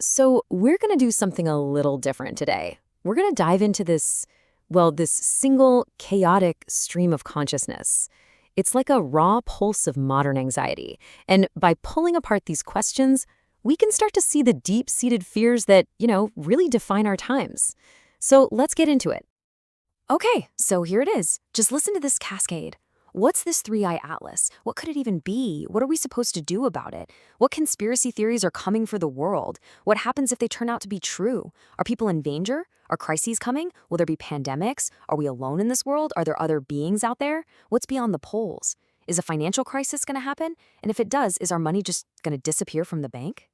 So we're going to do something a little different today. We're going to dive into this single chaotic stream of consciousness. It's like a raw pulse of modern anxiety. And by pulling apart these questions, we can start to see the deep-seated fears that, really define our times. So let's get into it. Okay, so here it is. Just listen to this cascade. What's this three-eye atlas? What could it even be? What are we supposed to do about it? What conspiracy theories are coming for the world? What happens if they turn out to be true? Are people in danger? Are crises coming? Will there be pandemics? Are we alone in this world? Are there other beings out there? What's beyond the poles? Is a financial crisis going to happen? And if it does, is our money just going to disappear from the bank?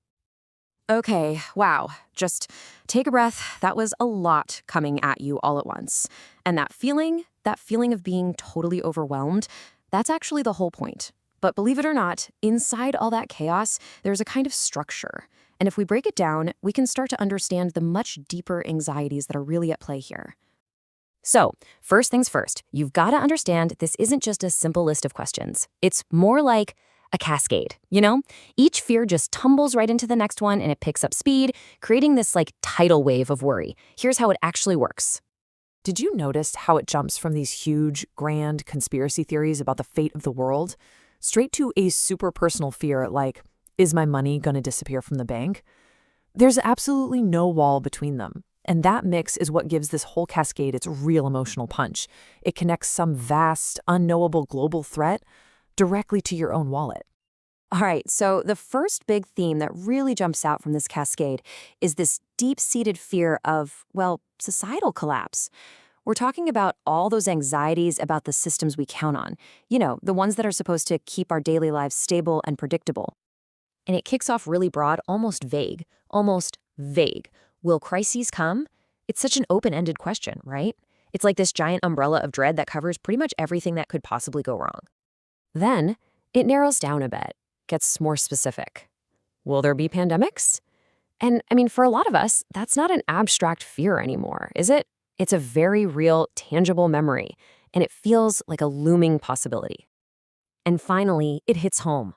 Okay, wow. Just take a breath. That was a lot coming at you all at once. And that feeling of being totally overwhelmed, that's actually the whole point. But believe it or not, inside all that chaos, there's a kind of structure. And if we break it down, we can start to understand the much deeper anxieties that are really at play here. So, first things first, you've got to understand this isn't just a simple list of questions. It's more like a cascade, Each fear just tumbles right into the next one and it picks up speed, creating this tidal wave of worry. Here's how it actually works. Did you notice how it jumps from these huge, grand conspiracy theories about the fate of the world straight to a super personal fear like, is my money going to disappear from the bank? There's absolutely no wall between them. And that mix is what gives this whole cascade its real emotional punch. It connects some vast, unknowable global threat directly to your own wallet. All right, so the first big theme that really jumps out from this cascade is this deep-seated fear of, societal collapse. We're talking about all those anxieties about the systems we count on, the ones that are supposed to keep our daily lives stable and predictable. And it kicks off really broad, almost vague. Will crises come? It's such an open-ended question, right? It's like this giant umbrella of dread that covers pretty much everything that could possibly go wrong. Then it narrows down a bit, gets more specific. Will there be pandemics? And for a lot of us, that's not an abstract fear anymore, is it? It's a very real, tangible memory, and it feels like a looming possibility. And finally, it hits home.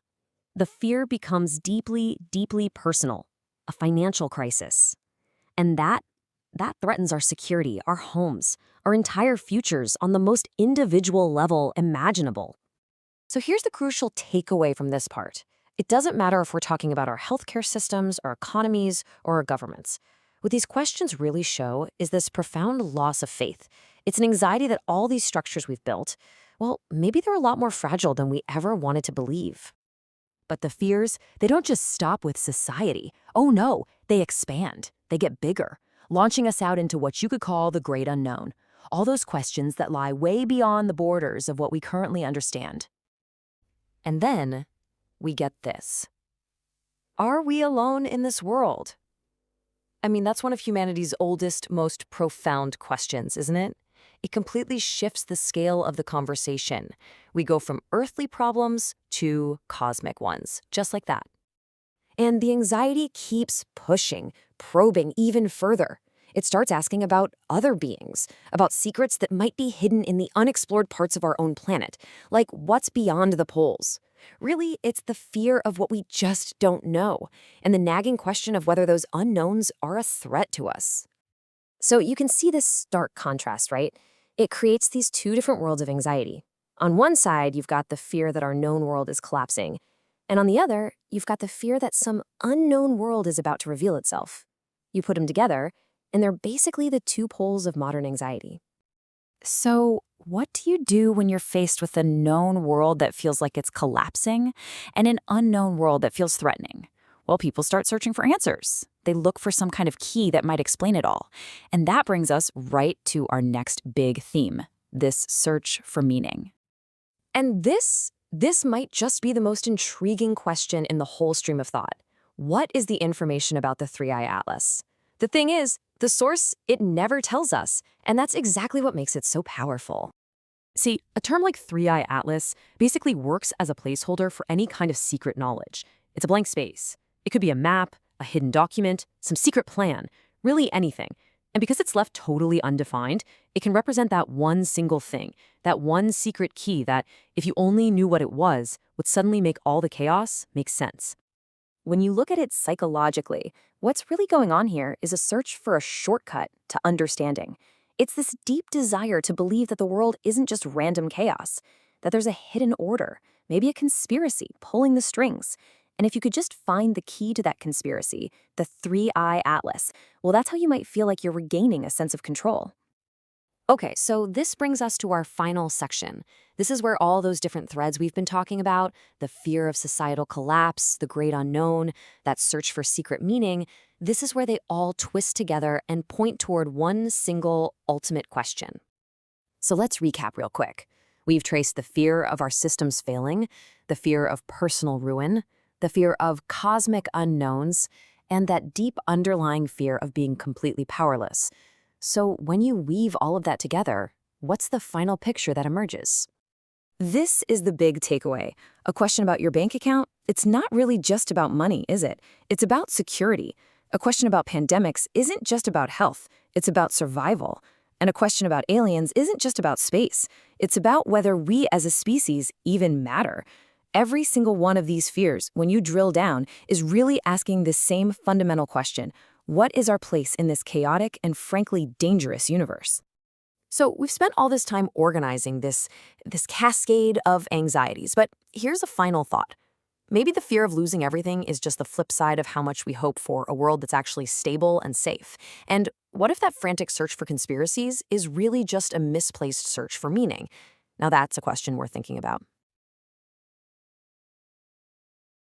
The fear becomes deeply, deeply personal, a financial crisis. And that threatens our security, our homes, our entire futures on the most individual level imaginable. So here's the crucial takeaway from this part. It doesn't matter if we're talking about our healthcare systems, our economies, or our governments. What these questions really show is this profound loss of faith. It's an anxiety that all these structures we've built, maybe they're a lot more fragile than we ever wanted to believe. But the fears, they don't just stop with society. Oh no, they expand. They get bigger, launching us out into what you could call the great unknown. All those questions that lie way beyond the borders of what we currently understand. And then we get this. Are we alone in this world? That's one of humanity's oldest, most profound questions, isn't it? It completely shifts the scale of the conversation. We go from earthly problems to cosmic ones, just like that. And the anxiety keeps pushing, probing even further. It starts asking about other beings, about secrets that might be hidden in the unexplored parts of our own planet, like what's beyond the poles. Really, it's the fear of what we just don't know, and the nagging question of whether those unknowns are a threat to us. So you can see this stark contrast, right? It creates these two different worlds of anxiety. On one side, you've got the fear that our known world is collapsing, and on the other, you've got the fear that some unknown world is about to reveal itself. You put them together, and they're basically the two poles of modern anxiety. So, what do you do when you're faced with a known world that feels like it's collapsing and an unknown world that feels threatening? Well, people start searching for answers. They look for some kind of key that might explain it all. And that brings us right to our next big theme, this search for meaning. And this might just be the most intriguing question in the whole stream of thought. What is the information about the three-eye atlas? The thing is, the source, it never tells us, and that's exactly what makes it so powerful. See, a term like three-eye atlas basically works as a placeholder for any kind of secret knowledge. It's a blank space. It could be a map, a hidden document, some secret plan, really anything. And because it's left totally undefined, it can represent that one single thing, that one secret key that, if you only knew what it was, would suddenly make all the chaos make sense. When you look at it psychologically, What's really going on here is a search for a shortcut to understanding. It's this deep desire to believe that the world isn't just random chaos, that there's a hidden order, maybe a conspiracy pulling the strings. And if you could just find the key to that conspiracy, the three-eye atlas, well, that's how you might feel like you're regaining a sense of control. Okay, so this brings us to our final section. This is where all those different threads we've been talking about, the fear of societal collapse, the great unknown, that search for secret meaning, this is where they all twist together and point toward one single ultimate question. So let's recap real quick. We've traced the fear of our systems failing, the fear of personal ruin, the fear of cosmic unknowns, and that deep underlying fear of being completely powerless. So when you weave all of that together, what's the final picture that emerges? This is the big takeaway. A question about your bank account? It's not really just about money, is it? It's about security. A question about pandemics isn't just about health, it's about survival. And a question about aliens isn't just about space. It's about whether we as a species even matter. Every single one of these fears, when you drill down, is really asking this same fundamental question. What is our place in this chaotic and frankly dangerous universe? So we've spent all this time organizing this cascade of anxieties, but here's a final thought. Maybe the fear of losing everything is just the flip side of how much we hope for a world that's actually stable and safe. And what if that frantic search for conspiracies is really just a misplaced search for meaning? Now that's a question worth thinking about.